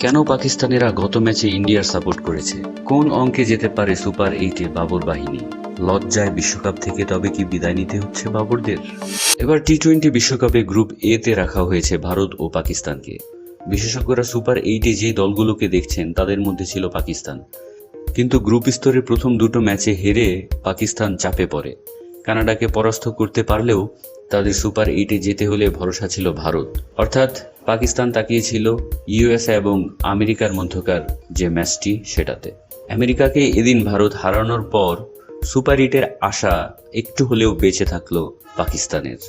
কেন পাকিস্তানিরা গত ম্যাচে ইন্ডিয়ার সাপোর্ট করেছে? কোন অঙ্কে যেতে পারে সুপার 8-এ বাবর বাহিনী? লজ্জায় বিশ্বকাপ থেকে তবে কি বিদায় নিতে হচ্ছে বাবরদের? এবার টি-20 বিশ্বকাপে গ্রুপ এ তে রাখা হয়েছে ভারত ও পাকিস্তানকে। বিশেষজ্ঞরা সুপার 8-এ যে দলগুলোকে দেখছেন তাদের মধ্যে ছিল পাকিস্তান, কিন্তু গ্রুপ স্তরে প্রথম দুটো ম্যাচে হেরে পাকিস্তান চাপে পড়ে। কানাডাকে পরাস্ত করতে পারলেও তাদের সুপার 8-এ যেতে হলে ভরসা ছিল ভারত, অর্থাৎ পাকিস্তান তাকিয়েছিল ইউএসএ এবং আমেরিকার মধ্যকার যে ম্যাচটি সেটাতে। আমেরিকাকে এদিন ভারত হারানোর পর সুপার 8-এর আশা একটু হলেও বেঁচে থাকলো পাকিস্তানের।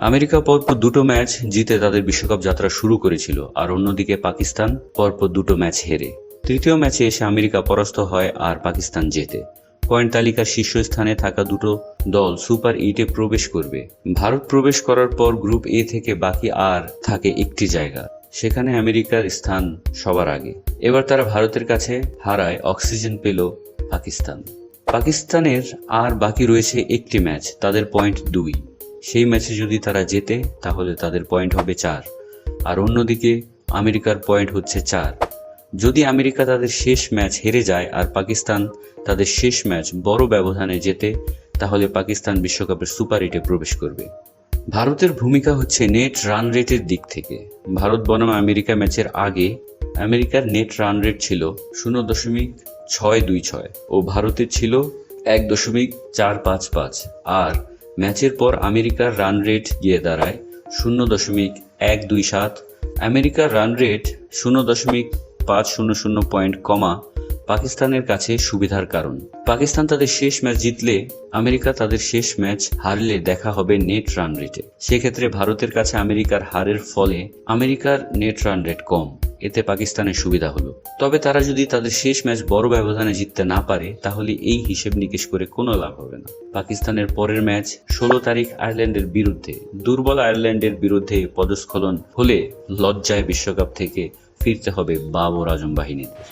আমেরিকা পরপর দুটো ম্যাচ জিতে তাদের বিশ্বকাপ যাত্রা শুরু করেছিল, আর অন্যদিকে পাকিস্তান পরপর দুটো ম্যাচ হেরে তৃতীয় ম্যাচে এসে আমেরিকা পরাস্ত হয় আর পাকিস্তান জেতে। পয়েন্ট তালিকার শীর্ষস্থানে থাকা দুটো দল সুপার 8-এ প্রবেশ করবে। ভারত প্রবেশ করার পর গ্রুপ এ থেকে বাকি আর থাকে একটি জায়গা, সেখানে আমেরিকার স্থান সবার আগে। এবার তারা ভারতের কাছে হারায় অক্সিজেন পেল পাকিস্তান। পাকিস্তানের আর বাকি রয়েছে একটি ম্যাচ, তাদের পয়েন্ট 2। সেই ম্যাচে যদি তারা জেতে তাহলে তাদের পয়েন্ট হবে 4, আর অন্যদিকে আমেরিকার পয়েন্ট হচ্ছে 4। যদি আমেরিকা তাদের শেষ ম্যাচ হেরে যায় আর পাকিস্তান তাদের শেষ ম্যাচ বড় ব্যবধানে জেতে, তাহলে পাকিস্তান বিশ্বকাপের সুপার 8-এ প্রবেশ করবে। ভারতের ভূমিকা হচ্ছে নেট রান রেটের দিক থেকে। ভারত বনাম আমেরিকা ম্যাচের আগে আমেরিকার নেট রান রেট ছিল 0.626 ও ভারতের ছিল 1.455, আর ম্যাচের পর আমেরিকার রান রেট গিয়ে দাঁড়ায় 0.127। আমেরিকার রান রেট 0.500 পয়েন্ট কমা পাকিস্তানের কাছে সুবিধার কারণ। পাকিস্তান তাদের শেষ ম্যাচ জিতলে আমেরিকা তাদের শেষ ম্যাচ হারলে দেখা হবে নেট রান রেটে। সেক্ষেত্রে ভারতের কাছে আমেরিকার হারের ফলে আমেরিকার নেট রান রেট কম, এতে পাকিস্তানের সুবিধা হলো। তবে তারা যদি তাদের শেষ ম্যাচ বড় ব্যবধানে জিততে না পারে তাহলে এই হিসেব নিকেশ করে কোনো লাভ হবে না। পাকিস্তানের পরের ম্যাচ 16 তারিখ আয়ারল্যান্ডের বিরুদ্ধে। দুর্বল আয়ারল্যান্ডের বিরুদ্ধে পদস্খলন হলে লজ্জায় বিশ্বকাপ থেকে ফিরতে হবে বাবর আজম বাহিনীদের।